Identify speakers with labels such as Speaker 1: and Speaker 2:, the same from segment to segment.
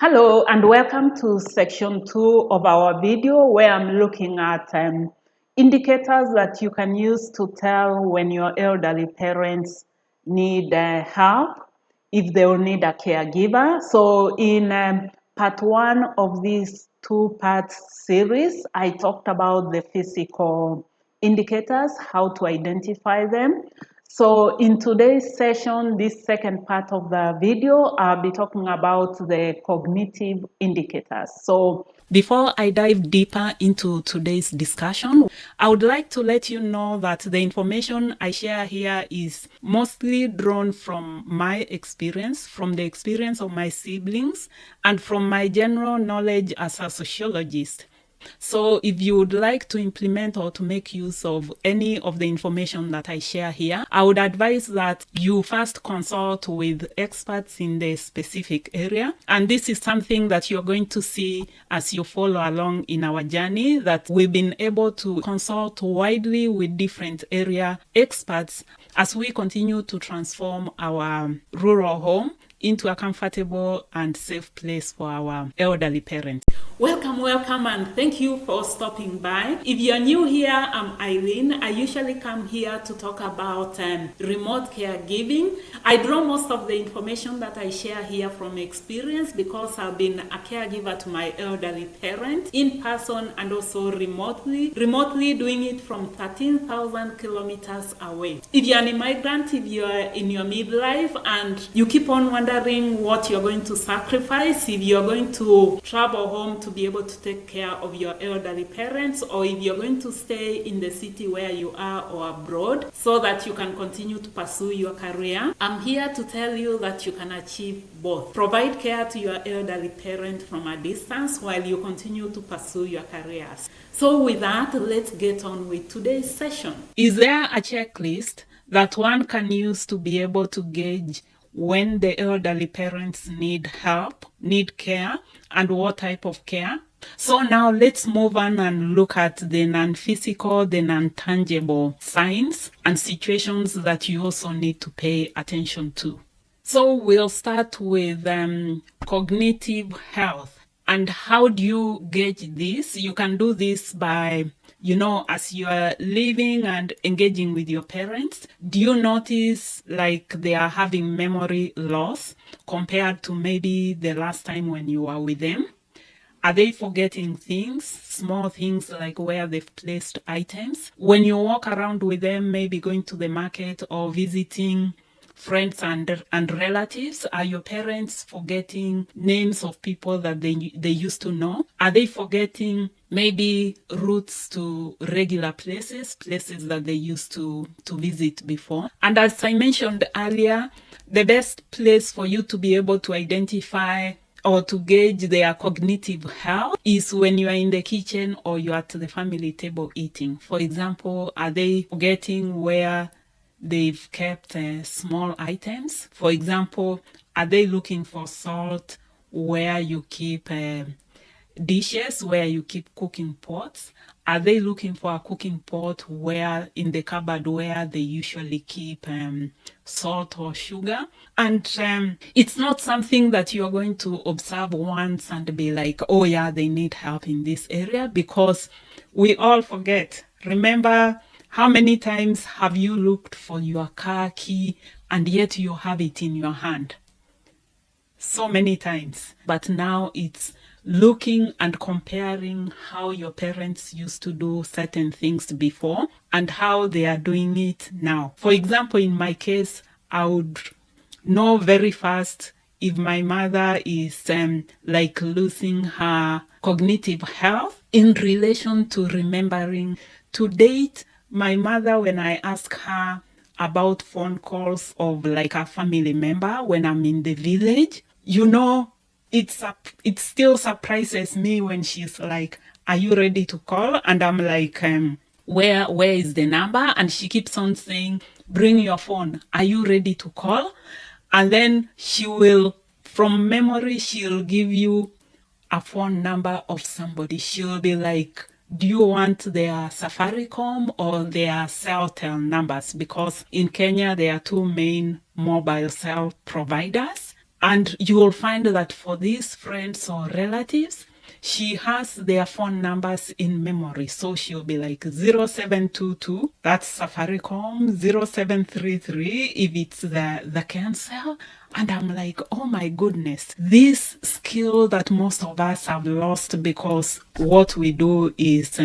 Speaker 1: Hello and welcome to section 2 of our video where I'm looking at indicators that you can use to tell when your elderly parents need help, if they will need a caregiver. So in part 1 of this two-part series, I talked about the physical indicators, how to identify them. So in today's session, this second part of the video, I'll be talking about the cognitive indicators. So before I dive deeper into today's discussion, I would like to let you know that the information I share here is mostly drawn from my experience, from the experience of my siblings, and from my general knowledge as a sociologist. So if you would like to implement or to make use of any of the information that I share here, I would advise that you first consult with experts in the specific area. And this is something that you're going to see as you follow along in our journey, that we've been able to consult widely with different area experts as we continue to transform our rural home into a comfortable and safe place for our elderly parents. Welcome, and thank you for stopping by. If you're new here, I'm Eileen. I usually come here to talk about remote caregiving. I draw most of the information that I share here from experience because I've been a caregiver to my elderly parents in person and also remotely doing it from 13,000 kilometers away. If you're an immigrant, if you're in your midlife and you keep on wondering what you're going to sacrifice, if you're going to travel home to be able to take care of your elderly parents, or if you're going to stay in the city where you are or abroad so that you can continue to pursue your career, I'm here to tell you that you can achieve both. Provide care to your elderly parent from a distance while you continue to pursue your careers. So with that, let's get on with today's session. Is there a checklist that one can use to be able to gauge when the elderly parents need help, need care, and what type of care? So now let's move on and look at the non-physical, the non-tangible signs and situations that you also need to pay attention to. So we'll start with cognitive health. And how do you gauge this? You can do this by, as you are living and engaging with your parents, do you notice like they are having memory loss compared to maybe the last time when you were with them? Are they forgetting things, small things like where they've placed items? When you walk around with them, maybe going to the market or visiting friends and relatives, are your parents forgetting names of people that they used to know? Are they forgetting maybe routes to regular places that they used to visit before? And as I mentioned earlier, the best place for you to be able to identify or to gauge their cognitive health is when you are in the kitchen or you're at the family table eating. For example, are they forgetting where they've kept small items? For example, are they looking for salt where you keep dishes, where you keep cooking pots? Are they looking for a cooking pot where in the cupboard where they usually keep salt or sugar? And it's not something that you're going to observe once and be like, oh yeah, they need help in this area, because we all forget. Remember, how many times have you looked for your car key and yet you have it in your hand? So many times. But now it's looking and comparing how your parents used to do certain things before and how they are doing it now. For example, in my case, I would know very fast if my mother is like losing her cognitive health in relation to remembering. To date, my mother, when I ask her about phone calls of like a family member when I'm in the village, it still surprises me when she's like, are you ready to call? And I'm like, where is the number? And she keeps on saying, bring your phone. Are you ready to call? And then she will, from memory, she'll give you a phone number of somebody. She'll be like, do you want their Safaricom or their Celtel numbers? Because in Kenya, there are two main mobile cell providers. And you will find that for these friends or relatives, she has their phone numbers in memory. So she'll be like 0722, that's Safaricom, 0733 if it's the cancel. And I'm like, oh my goodness, this skill that most of us have lost, because what we do is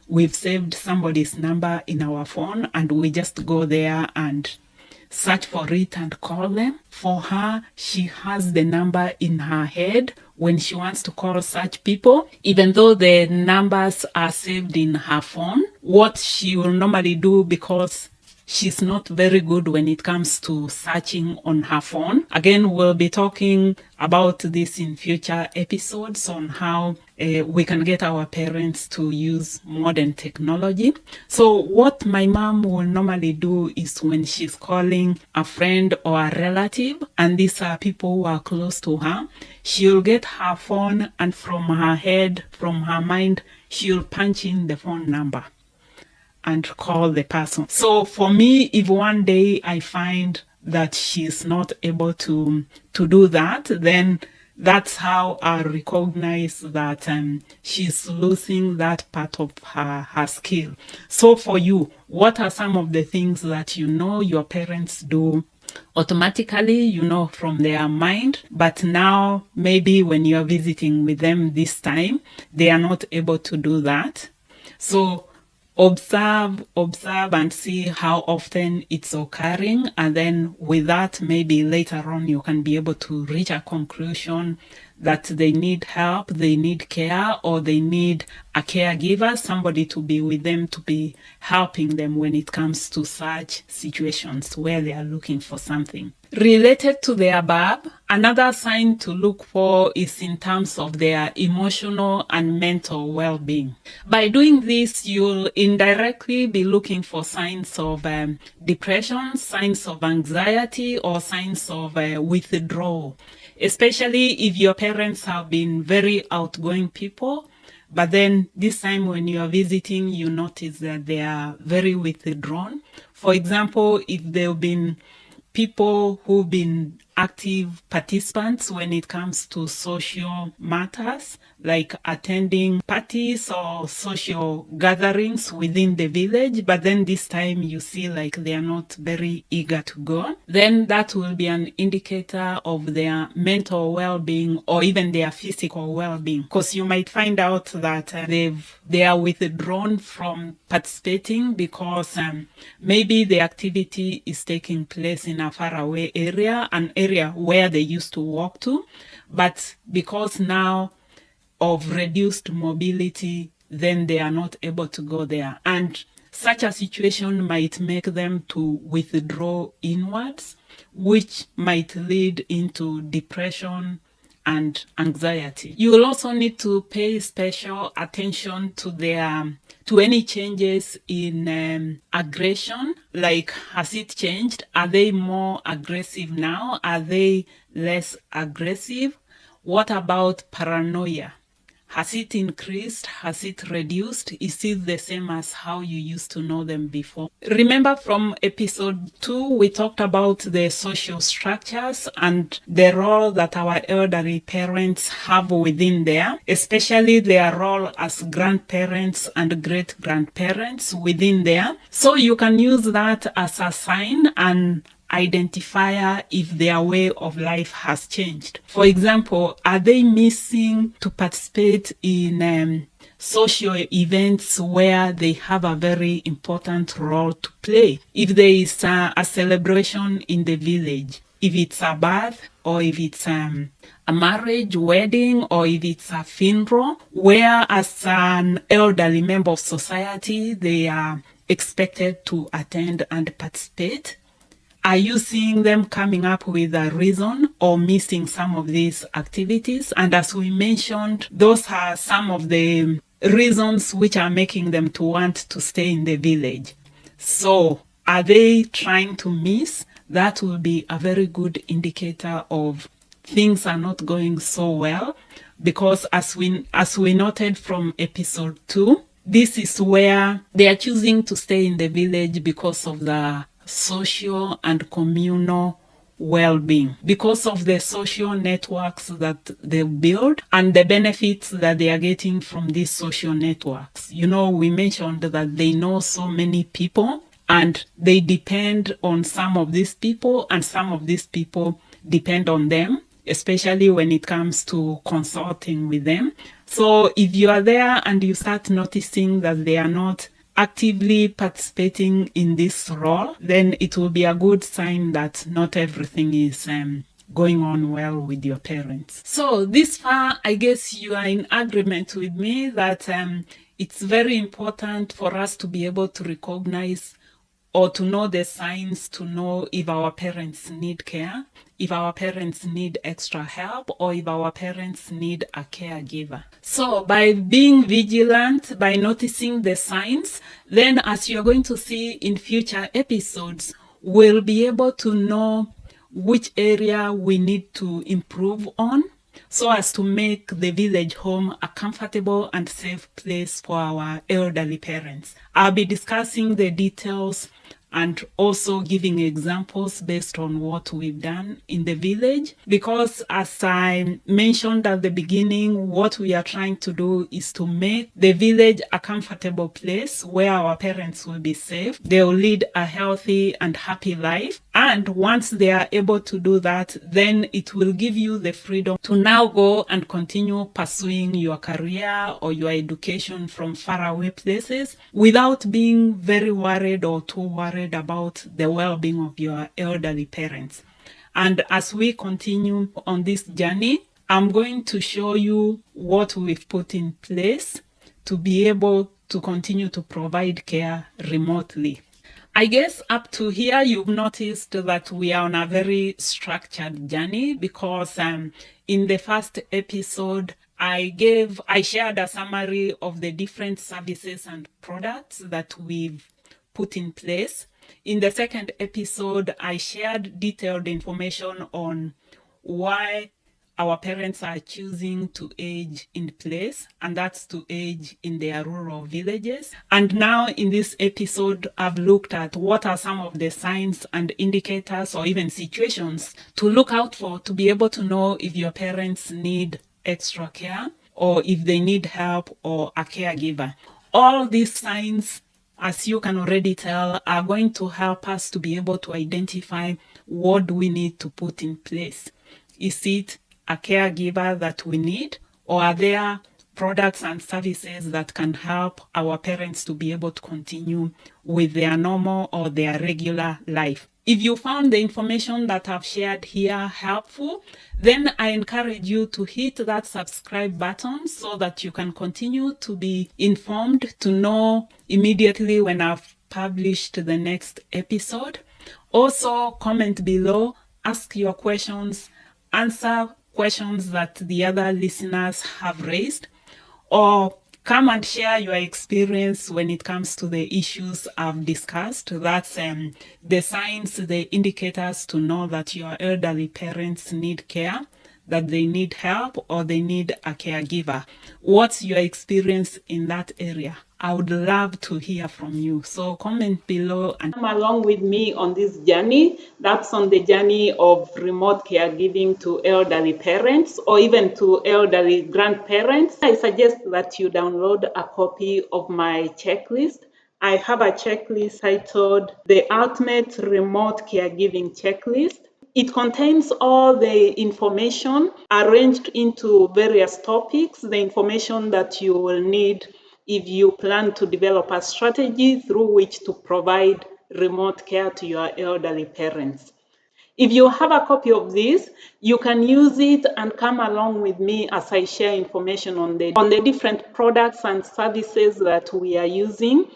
Speaker 1: we've saved somebody's number in our phone and we just go there and search for it and call them. For her, she has the number in her head when she wants to call such people. Even though the numbers are saved in her phone, what she will normally do, because she's not very good when it comes to searching on her phone. Again, we'll be talking about this in future episodes on how we can get our parents to use modern technology. So what my mom will normally do is when she's calling a friend or a relative, and these are people who are close to her, she'll get her phone and from her head, from her mind, she'll punch in the phone number and call the person. So for me, if one day I find that she's not able to do that, then that's how I recognize that she's losing that part of her skill. So for you, what are some of the things that you know your parents do automatically, you know, from their mind, but now maybe when you're visiting with them this time, they are not able to do that? So observe and see how often it's occurring, and then with that, maybe later on you can be able to reach a conclusion that they need help, they need care, or they need a caregiver, somebody to be with them, to be helping them when it comes to such situations where they are looking for something. Related to the above, another sign to look for is in terms of their emotional and mental well-being. By doing this, you'll indirectly be looking for signs of depression, signs of anxiety, or signs of withdrawal, especially if your parents have been very outgoing people, but then this time when you are visiting, you notice that they are very withdrawn. For example, if they've been people who've been active participants when it comes to social matters, like attending parties or social gatherings within the village, but then this time you see like they are not very eager to go, then that will be an indicator of their mental well-being or even their physical well-being, because you might find out that they are withdrawn from participating because maybe the activity is taking place in a faraway area, an area where they used to walk to, but because now of reduced mobility, then they are not able to go there. And such a situation might make them to withdraw inwards, which might lead into depression and anxiety. You will also need to pay special attention to any changes in aggression. Like, has it changed? Are they more aggressive now? Are they less aggressive? What about paranoia? Has it increased? Has it reduced? Is it the same as how you used to know them before? Remember from episode 2, we talked about the social structures and the role that our elderly parents have within there, especially their role as grandparents and great-grandparents within there. So you can use that as a sign and identifier if their way of life has changed. For example, are they missing to participate in social events where they have a very important role to play? If there is a celebration in the village, if it's a birth or if it's a marriage, wedding, or if it's a funeral, where as an elderly member of society, they are expected to attend and participate, are you seeing them coming up with a reason or missing some of these activities? And as we mentioned, those are some of the reasons which are making them to want to stay in the village. So are they trying to miss? That will be a very good indicator of things are not going so well, because as we noted from episode 2, this is where they are choosing to stay in the village because of the social and communal well-being because of the social networks that they build and the benefits that they are getting from these social networks. You know, we mentioned that they know so many people and they depend on some of these people, and some of these people depend on them, especially when it comes to consulting with them. So if you are there and you start noticing that they are not actively participating in this role, then it will be a good sign that not everything is going on well with your parents. So this far, I guess you are in agreement with me that it's very important for us to be able to recognize or to know the signs to know if our parents need care, if our parents need extra help, or if our parents need a caregiver. So by being vigilant, by noticing the signs, then as you're going to see in future episodes, we'll be able to know which area we need to improve on so as to make the village home a comfortable and safe place for our elderly parents. I'll be discussing the details and also giving examples based on what we've done in the village, because as I mentioned at the beginning, what we are trying to do is to make the village a comfortable place where our parents will be safe, they'll lead a healthy and happy life, and once they are able to do that, then it will give you the freedom to now go and continue pursuing your career or your education from faraway places without being very worried or too worried about the well-being of your elderly parents. And as we continue on this journey, I'm going to show you what we've put in place to be able to continue to provide care remotely. I guess up to here, you've noticed that we are on a very structured journey because in the first episode, I shared a summary of the different services and products that we've put in place. In the second episode, I shared detailed information on why our parents are choosing to age in place, and that's to age in their rural villages. And now in this episode, I've looked at what are some of the signs and indicators or even situations to look out for to be able to know if your parents need extra care or if they need help or a caregiver. All these signs, as you can already tell, are going to help us to be able to identify what do we need to put in place. Is it a caregiver that we need, or are there products and services that can help our parents to be able to continue with their normal or their regular life? If you found the information that I've shared here helpful, then I encourage you to hit that subscribe button so that you can continue to be informed, to know immediately when I've published the next episode. Also, comment below, ask your questions, answer questions that the other listeners have raised, or come and share your experience when it comes to the issues I've discussed. That's the signs, the indicators to know that your elderly parents need care, that they need help, or they need a caregiver. What's your experience in that area? I would love to hear from you. So comment below and come along with me on this journey. That's on the journey of remote caregiving to elderly parents or even to elderly grandparents. I suggest that you download a copy of my checklist. I have a checklist titled the Ultimate Remote Caregiving Checklist. It contains all the information arranged into various topics, the information that you will need if you plan to develop a strategy through which to provide remote care to your elderly parents. If you have a copy of this, you can use it and come along with me as I share information on the different products and services that we are using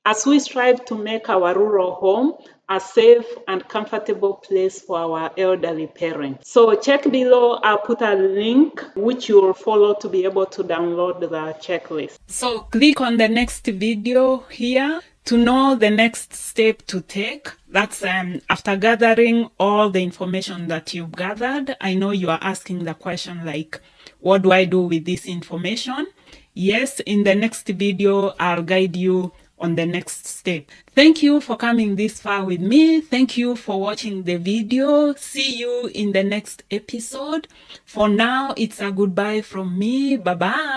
Speaker 1: as we strive to make our rural home a safe and comfortable place for our elderly parents. So check below, I'll put a link which you will follow to be able to download the checklist. So click on the next video here to know the next step to take. That's after gathering all the information that you've gathered. I know you are asking the question like, what do I do with this information? Yes, in the next video, I'll guide you on the next step. Thank you for coming this far with me. Thank you for watching the video. See you in the next episode. For now, it's a goodbye from me. Bye-bye.